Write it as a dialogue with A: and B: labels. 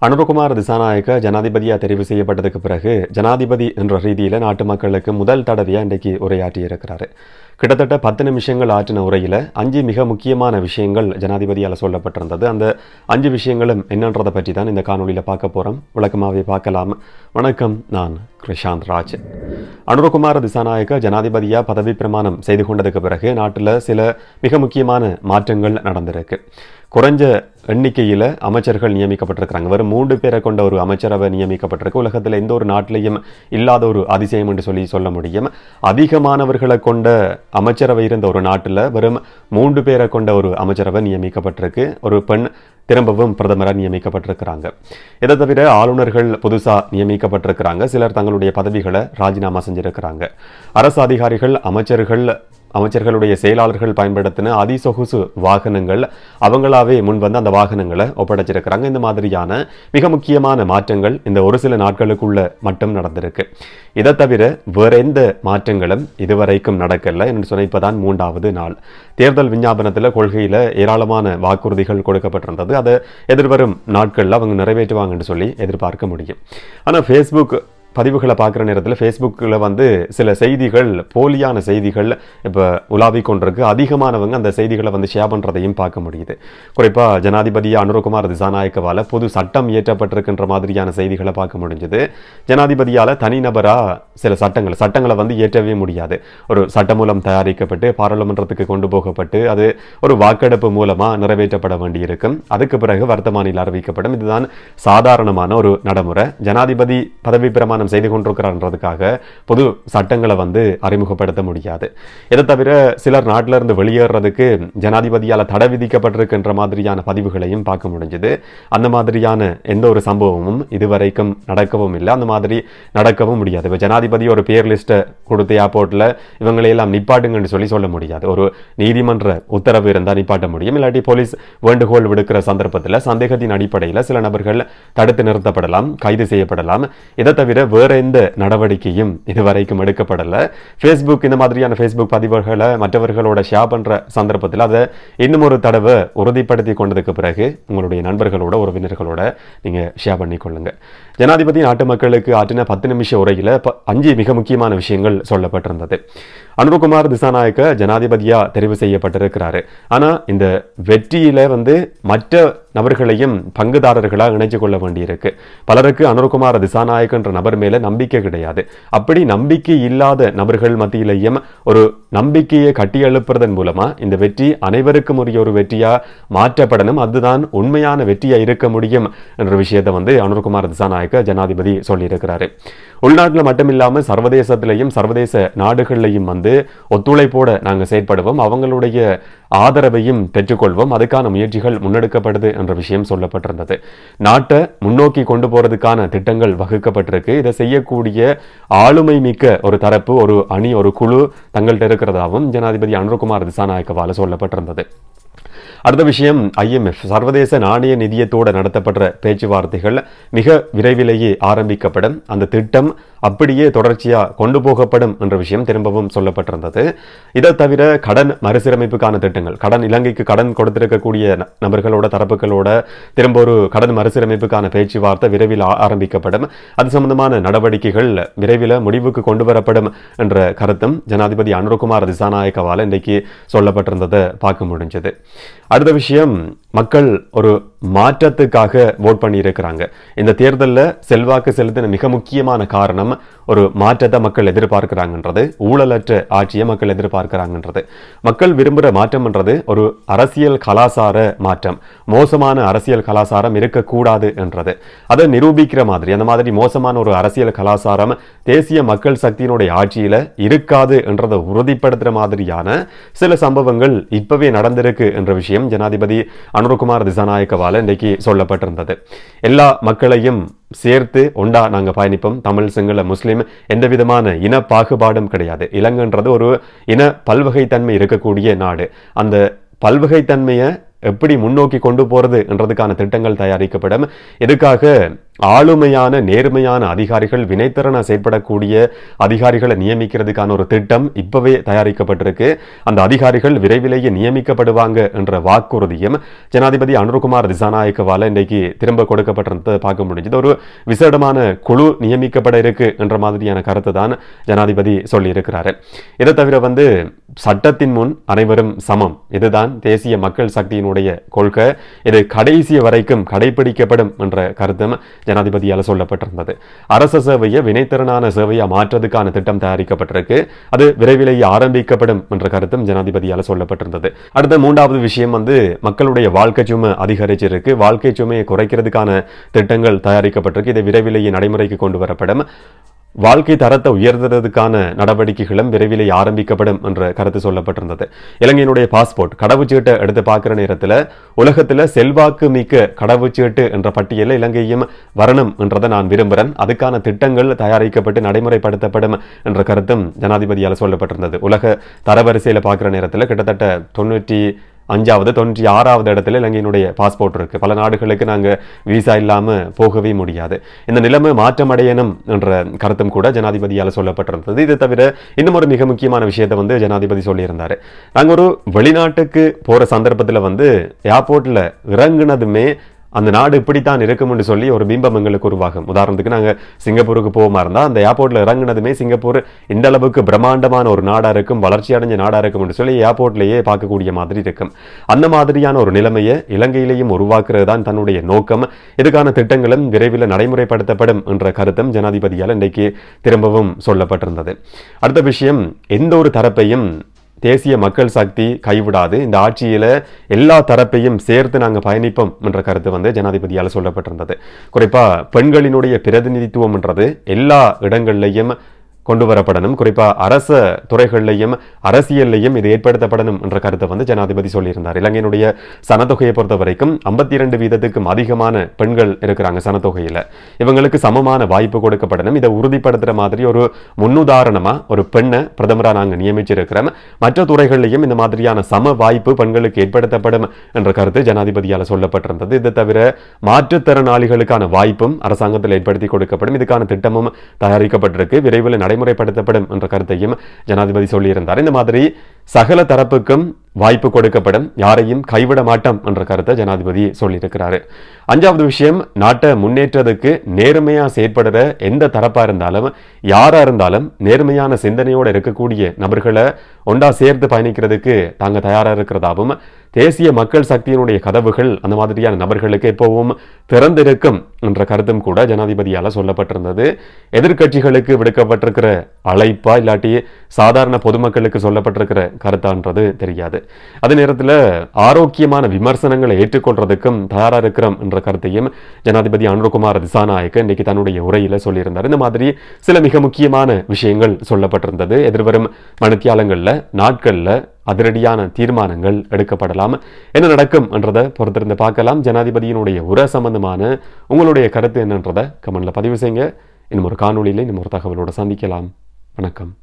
A: அனுரகுமார் திசாநாயக்க ஜனாதிபதியா தெரிவு செய்யப்பட்டதுக்கு பிறகு ஜனாதிபதி என்ற ரீதியில் நாட்டு மக்களுக்கு முதல் தடவையாக இன்றைக்கு உரையாற்றி இருக்கிறாரு. கிட்டத்தட்ட 10 நிமிஷங்கள் ஆற்றின உரையில் 5 மிக முக்கியமான விஷயங்கள் ஜனாதிபதியால் சொல்லப்பட்டிருந்தது. அந்த 5 விஷயங்களும் என்னன்றதை பற்றி தான் இந்த காணொலியில் பார்க்க போகிறோம். விளக்கமாகவே பார்க்கலாம். வணக்கம், நான் கிருஷாந்த் ராஜ். அனுரகுமார் திசாநாயக்க ஜனாதிபதியாக பதவி பிரமாணம் செய்து கொண்டதுக்கு பிறகு நாட்டில் சில மிக முக்கியமான மாற்றங்கள் நடந்திருக்கு. குறைஞ்ச எண்ணிக்கையில் அமைச்சர்கள் நியமிக்கப்பட்டிருக்கிறாங்க. வெறும் 3 பேரை கொண்ட ஒரு அமைச்சரவை நியமிக்கப்பட்டிருக்கு. உலகத்தில் எந்த ஒரு நாட்டிலையும் இல்லாத ஒரு அதிசயம் என்று சொல்ல முடியும். அதிகமானவர்களை கொண்ட அமைச்சரவை இருந்த ஒரு நாட்டில் வெறும் 3 பேரை கொண்ட ஒரு அமைச்சரவை நியமிக்கப்பட்டிருக்கு. ஒரு பெண் திரும்பவும் பிரதமராக நியமிக்கப்பட்டிருக்கிறாங்க. இதை தவிர ஆளுநர்கள் புதுசாக நியமிக்கப்பட்டிருக்கிறாங்க. சிலர் தங்களுடைய பதவிகளை ராஜினாமா செஞ்சிருக்கிறாங்க. அரசு அதிகாரிகள் அமைச்சர்களுடைய செயலாளர்கள் பயன்படுத்தின அதிசொகுசு வாகனங்கள் அவங்களாவே முன்வந்து அந்த வாகனங்களை ஒப்படைச்சிருக்கிறாங்க. இந்த மாதிரியான மிக முக்கியமான மாற்றங்கள் இந்த ஒரு சில நாட்களுக்குள்ள மட்டும் நடந்திருக்கு. இதை தவிர வேற எந்த மாற்றங்களும் இதுவரைக்கும் நடக்கல என்று சொன்ன இப்பதான் 3வது நாள். தேர்தல் விஞ்ஞாபனத்தில் கொள்கையில் ஏராளமான வாக்குறுதிகள் கொடுக்கப்பட்டிருந்தது. அதை எதிர்வரும் நாட்களில் அவங்க நிறைவேற்றுவாங்கன்னு சொல்லி எதிர்பார்க்க முடியும். ஆனால் ஃபேஸ்புக் பதிவுகளை பார்க்குற நேரத்தில் ஃபேஸ்புக்கில் சில செய்திகள், போலியான செய்திகள் இப்போ உலாவிக் கொண்டிருக்கு. அதிகமானவங்க அந்த செய்திகளை ஷேர் பண்ணுறதையும் பார்க்க முடியுது. குறிப்பாக ஜனாதிபதி அனுரகுமார் திசாநாயக்கவால் புது சட்டம் இயற்றப்பட்டிருக்கின்ற மாதிரியான செய்திகளை பார்க்க முடிஞ்சது. ஜனாதிபதியால் தனிநபராக சில சட்டங்களை இயற்றவே முடியாது. ஒரு சட்டமூலம் தயாரிக்கப்பட்டு பாராளுமன்றத்துக்கு கொண்டு போகப்பட்டு அது ஒரு வாக்கெடுப்பு மூலமாக நிறைவேற்றப்பட வேண்டியிருக்கும். அதுக்கு பிறகு வர்த்தமானியில் அறிவிக்கப்படும். இதுதான் சாதாரணமான ஒரு நடைமுறை. ஜனாதிபதி பதவி பிரமாணம் செய்து கொண்டிருக்கிறார்ன்றதுக்காக பொது சட்டங்களை அறிமுகப்படுத்த முடியாது. இதை தவிர சிலர் நாட்டில இருந்து வெளியேறதுக்கு ஜனாதிபதியால் தடை விதிக்கப்பட்டிருக்கின்ற மாதிரியான பதிவுகளையும் பார்க்க முடிஞ்சது. அந்த மாதிரியான எந்த ஒரு சம்பவமும் இதுவரைக்கும் நடக்கவும் இல்லை. அந்த மாதிரி நடக்கவும் முடியாது. இப்போ ஜனாதிபதி ஒரு பேர் லிஸ்ட்டை கொடுத்து ஏர்போர்ட்டில் இவங்களையெல்லாம் நிப்பாட்டுங்கன்னு சொல்ல முடியாது. ஒரு நீதிமன்ற உத்தரவு இருந்தால் நிப்பாட்ட முடியும். இல்லாட்டி போலீஸ் வேண்டுகோள் விடுக்கிற சந்தர்ப்பத்தில் சந்தேகத்தின் அடிப்படையில் சில நபர்கள் தடுத்து நிறுத்தப்படலாம், கைது செய்யப்படலாம். இதை தவிர வேற எந்த நடவடிக்கையும் இதுவரைக்கும் எடுக்கப்படல. ஃபேஸ்புக் இந்த மாதிரியான ஃபேஸ்புக் பதிவுகளை மற்றவர்களோட ஷேர் பண்ற சந்தர்ப்பத்தில் அதை இன்னும் ஒரு தடவை உறுதிப்படுத்தி கொண்டதுக்கு பிறகு உங்களுடைய நண்பர்களோட உறவினர்களோட நீங்க ஷேர் பண்ணிக்கொள்ளுங்க. ஜனாதிபதி நாட்டு மக்களுக்கு ஆற்றின 10 நிமிஷ உரையில 5 மிக முக்கியமான விஷயங்கள் சொல்லப்பட்டிருந்தது. அனுரகுமார் திசாநாயக்க ஜனாதிபதியா தெரிவு செய்யப்பட்டிருக்கிறாரு. ஆனா இந்த வெற்றியில மற்ற நபர்களையும் பங்குதாரர்களாக இணைச்சு கொள்ள வேண்டியிருக்கு. பலருக்கு அனுரகுமார் திசாநாயக்க என்ற நபர் மேல நம்பிக்கை கிடையாது. அப்படி நம்பிக்கை இல்லாத நபர்கள் மத்தியிலையும் ஒரு நம்பிக்கையை கட்டியெழுப்புறதன் மூலமா இந்த வெற்றி அனைவருக்கும் உரிய ஒரு வெற்றியா மாற்றப்படணும். அதுதான் உண்மையான வெற்றியா இருக்க முடியும் என்ற விஷயத்தை அனுரகுமார் திசாநாயக்க ஜனாதிபதி சொல்லியிருக்கிறாரு. உள்நாட்டில் மட்டுமில்லாமல் சர்வதேசத்திலையும் சர்வதேச நாடுகளிலையும் ஒத்துழைப்போட நாங்கள் செயற்படுவோம், அவங்களுடைய ஆதரவையும் பெற்றுக்கொள்வோம், அதுக்கான முயற்சிகள் முன்னெடுக்கப்படுது என்ற விஷயம் சொல்லப்பட்டிருந்தது. நாட்டை முன்னோக்கி கொண்டு போறதுக்கான திட்டங்கள் வகுக்கப்பட்டிருக்கு. இதை செய்யக்கூடிய ஆளுமை மிக்க ஒரு தரப்பு, ஒரு அணி, ஒரு குழு தங்கள்கிட்ட இருக்கிறதாகவும் ஜனாதிபதி அனுரகுமார் திசாநாயக்கவால் சொல்லப்பட்டிருந்தது. அடுத்த விஷயம் IMF சர்வதேச நாணய நிதியத்தோடு நடத்தப்படுற பேச்சுவார்த்தைகள் மிக விரைவிலேயே ஆரம்பிக்கப்படும். அந்த திட்டம் அப்படியே தொடர்ச்சியாக கொண்டு போகப்படும் என்ற விஷயம் திரும்பவும் சொல்லப்பட்டிருந்தது. இதை தவிர கடன் மறுசீரமைப்புக்கான திட்டங்கள், இலங்கைக்கு கடன் கொடுத்திருக்கக்கூடிய நபர்களோட தரப்புகளோட திரும்ப ஒரு கடன் மறுசீரமைப்புக்கான பேச்சுவார்த்தை விரைவில் ஆரம்பிக்கப்படும். அது சம்பந்தமான நடவடிக்கைகள் விரைவில் முடிவுக்கு கொண்டு வரப்படும் என்ற கருத்தும் ஜனாதிபதி அனுரகுமார் திசாநாயக்கவால் இன்றைக்கு சொல்லப்பட்டிருந்ததை பார்க்க முடிஞ்சது. அடுத்த விஷயம், மக்கள் ஒரு மாற்றத்துக்காக ஓட் பண்ணி இருக்கிறாங்க. இந்த தேர்தலில் செல்வாக்கு செலுத்தின மிக முக்கியமான காரணம் ஒரு மாற்றத்தை மக்கள் எதிர்பார்க்கிறாங்கன்றது, ஊழலற்ற ஆட்சியை மக்கள் எதிர்பார்க்கிறாங்கன்றது. மக்கள் விரும்புகிற மாற்றம்ன்றது ஒரு அரசியல் கலாசார மாற்றம். மோசமான அரசியல் கலாசாரம் இருக்கக்கூடாது என்றது அதை நிரூபிக்கிற மாதிரி, அந்த மாதிரி மோசமான ஒரு அரசியல் கலாசாரம் தேசிய மக்கள் சக்தியினுடைய ஆட்சியில இருக்காது என்றதை உறுதிப்படுத்துற மாதிரியான சில சம்பவங்கள் இப்பவே நடந்திருக்கு என்ற விஷயம் ஜனாதிபதி அனுரகுமார் திசாநாயக்கவால் இன்றைக்கு சொல்லப்பட்டிருந்தது. எல்லா மக்களையும் சேர்த்து ஒண்டா நாங்கள் பயணிப்போம். தமிழ், சிங்கள, முஸ்லிம் எந்த விதமான இன பாகுபாடும் கிடையாது. இலங்கைன்றது ஒரு இன பல்வகைத்தன்மை இருக்கக்கூடிய நாடு. அந்த பல்வகைத்தன்மையை எப்படி முன்னோக்கி கொண்டு போறது என்றதுக்கான திட்டங்கள் தயாரிக்கப்படும். இதுக்காக ஆளுமையான நேர்மையான அதிகாரிகள், வினைத்திறன செயற்படக்கூடிய அதிகாரிகளை நியமிக்கிறதுக்கான ஒரு திட்டம் இப்பவே தயாரிக்கப்பட்டிருக்கு. அந்த அதிகாரிகள் விரைவிலேயே நியமிக்கப்படுவாங்க என்ற வாக்குறுதியும் ஜனாதிபதி அனுரகுமார் திசாநாயக்கவால இன்றைக்கு திரும்ப கொடுக்கப்பட்டிருந்ததை பார்க்க முடிஞ்சது. ஒரு விசேடமான குழு நியமிக்கப்பட இருக்கு என்ற மாதிரியான கருத்து தான் ஜனாதிபதி சொல்லி இருக்கிறாரு. இதை தவிர சட்டத்தின் முன் அனைவரும் சமம், இதுதான் தேசிய மக்கள் சக்தியினுடைய கொள்கை, இது கடைசி வரைக்கும் கடைபிடிக்கப்படும் என்ற கருத்தும் ஜனாதிபதியால் சொல்லப்பட்டிருந்தது. அரச சேவையை வினைத்திறனான சேவையா மாற்றதுக்கான திட்டம் தயாரிக்கப்பட்டிருக்கு, அது விரைவிலேயே ஆரம்பிக்கப்படும் என்ற கருத்தும் ஜனாதிபதியால் சொல்லப்பட்டிருந்தது. அடுத்த மூன்றாவது விஷயம் மக்களுடைய வாழ்க்கை சுமை அதிகரிச்சிருக்கு, வாழ்க்கை சுமையை குறைக்கிறதுக்கான திட்டங்கள் தயாரிக்கப்பட்டிருக்கு, இதை விரைவிலேயே நடைமுறைக்கு கொண்டு வரப்படும். வாழ்க்கை தரத்தை உயர்த்துறதுக்கான நடவடிக்கைகளும் விரைவிலே ஆரம்பிக்கப்படும் என்ற கருத்து சொல்லப்பட்டிருந்தது. இலங்கையினுடைய பாஸ்போர்ட் கடவுச்சீட்டை எடுத்து பார்க்கிற நேரத்தில் உலகத்தில் செல்வாக்கு மிக்க கடவுச்சீட்டு என்ற பட்டியலில் இலங்கையும் வரணும் என்றதை நான் விரும்புகிறேன், அதுக்கான திட்டங்கள் தயாரிக்கப்பட்டு நடைமுறைப்படுத்தப்படும் என்ற கருத்தும் ஜனாதிபதியால் சொல்லப்பட்டிருந்தது. உலக தரவரிசையில் பார்க்கிற நேரத்தில் கிட்டத்தட்ட 95வது 96வது இடத்துல இலங்கையினுடைய பாஸ்போர்ட் இருக்கு. பல நாடுகளுக்கு நாங்கள் விசா இல்லாம போகவே முடியாது. இந்த நிலைமை மாற்றமடையணும் என்ற கருத்தும் கூட ஜனாதிபதியால் சொல்லப்பட்டிருந்தது. இது தவிர இன்னும் ஒரு மிக முக்கியமான விஷயத்தை ஜனாதிபதி சொல்லியிருந்தாரு. நாங்கள் ஒரு வெளிநாட்டுக்கு போற சந்தர்ப்பத்தில் ஏர்போர்ட்ல இறங்குனதுமே அந்த நாடு இப்படித்தான் இருக்கும்னு சொல்லி ஒரு பிம்பம் எங்களுக்கு உருவாகும். உதாரணத்துக்கு நாங்கள் சிங்கப்பூருக்கு போகாம இருந்தால் அந்த ஏர்போர்ட்ல இறங்குனதுமே சிங்கப்பூர் இந்த அளவுக்கு பிரம்மாண்டமான ஒரு நாடா இருக்கும், வளர்ச்சி அடைஞ்ச நாடா இருக்கும் சொல்லி ஏர்போர்ட்லேயே பார்க்கக்கூடிய மாதிரி இருக்கும். அந்த மாதிரியான ஒரு நிலைமையை இலங்கையிலேயும் உருவாக்குறது தான் தன்னுடைய நோக்கம். இதுக்கான திட்டங்களும் விரைவில் நடைமுறைப்படுத்தப்படும் என்ற கருத்தும் ஜனாதிபதியால் இன்றைக்கு திரும்பவும் சொல்லப்பட்டிருந்தது. அடுத்த விஷயம், எந்த ஒரு தரப்பையும் தேசிய மக்கள் சக்தி கைவிடாது, இந்த ஆட்சியில எல்லா தரப்பையும் சேர்த்து நாங்கள் பயணிப்போம் என்ற கருத்து ஜனாதிபதியால் சொல்லப்பட்டிருந்தது. குறிப்பா பெண்களினுடைய பிரதிநிதித்துவம் என்றது எல்லா இடங்கள்லையும் கொண்டு வரப்படணும், குறிப்பா அரச துறைகள்லையும் அரசியல்லையும் இது ஏற்படுத்தப்படணும் என்ற கருத்தை ஜனாதிபதி சொல்லியிருந்தார். இலங்கையினுடைய சனத்தொகையை பொறுத்த வரைக்கும் 52% அதிகமான பெண்கள் இருக்கிறாங்க சனத்தொகையில. இவங்களுக்கு சமமான வாய்ப்பு கொடுக்கப்படணும். இதை உறுதிப்படுத்துற மாதிரி ஒரு முன்னுதாரணமா ஒரு பெண்ணை பிரதமரா நாங்கள் நியமிச்சிருக்கிறோம். மற்ற துறைகள்லையும் இந்த மாதிரியான சம வாய்ப்பு பெண்களுக்கு ஏற்படுத்தப்படும் என்ற கருத்து ஜனாதிபதியால் சொல்லப்பட்டிருந்தது. இது தவிர மாற்றுத்திறனாளிகளுக்கான வாய்ப்பும் அரசாங்கத்தில் ஏற்படுத்தி கொடுக்கப்படும், இதுக்கான திட்டமும் தயாரிக்கப்பட்டிருக்கு, விரைவில் நடைமுறைப்படுத்தப்படும் என்ற கருத்தையும் ஜனாதிபதி சொல்லியிருந்தார். இந்த மாதிரி சகல தரப்புக்கும் வாய்ப்பு கொடுக்கப்படும், யாரையும் கைவிட மாட்டோம் என்ற கருத்தை ஜனாதிபதி சொல்லியிருக்கிறாரு. 5வது விஷயம், நாட்டை முன்னேற்றத்துக்கு நேர்மையா செயற்படுற எந்த தரப்பா இருந்தாலும் யாரா இருந்தாலும் நேர்மையான சிந்தனையோடு இருக்கக்கூடிய நபர்களை ஒன்றா சேர்த்து பயணிக்கிறதுக்கு தாங்க தயாரா இருக்கிறதாவும், தேசிய மக்கள் சக்தியினுடைய கதவுகள் அந்த மாதிரியான நபர்களுக்கு எப்பவும் திறந்திருக்கும் என்ற கருத்தும் கூட ஜனாதிபதியால் சொல்லப்பட்டிருந்தது. எதிர்கட்சிகளுக்கு விடுக்கப்பட்டிருக்கிற அழைப்பா இல்லாட்டி சாதாரண பொதுமக்களுக்கு சொல்லப்பட்டிருக்கிற கருத்தான்றது தெரியாது. அதே நேரத்தில் ஆரோக்கியமான விமர்சனங்களை ஏற்றுக்கொள்றதுக்கும் தயாரா இருக்கிறோம் என்ற கருத்தையும் ஜனாதிபதி அனுரகுமார் திசாநாயக்க இன்னைக்கு தன்னுடைய உரையில சொல்லியிருந்தார். இந்த மாதிரி சில மிக முக்கியமான விஷயங்கள் சொல்லப்பட்டிருந்தது. எதிர்வரும் மணித்தியாலங்கள்ல நாட்கள்ல அதிரடியான தீர்மானங்கள் எடுக்கப்படலாம். என்ன நடக்கும் என்றதை பொறுத்திருந்து பார்க்கலாம். ஜனாதிபதியினுடைய உரை சம்பந்தமான உங்களுடைய கருத்து என்னன்றதை கமெண்ட்ல பதிவு செய்யுங்க. இன்னும் ஒரு காணொளியில இன்னும் ஒரு தகவலோட சந்திக்கலாம். வணக்கம்.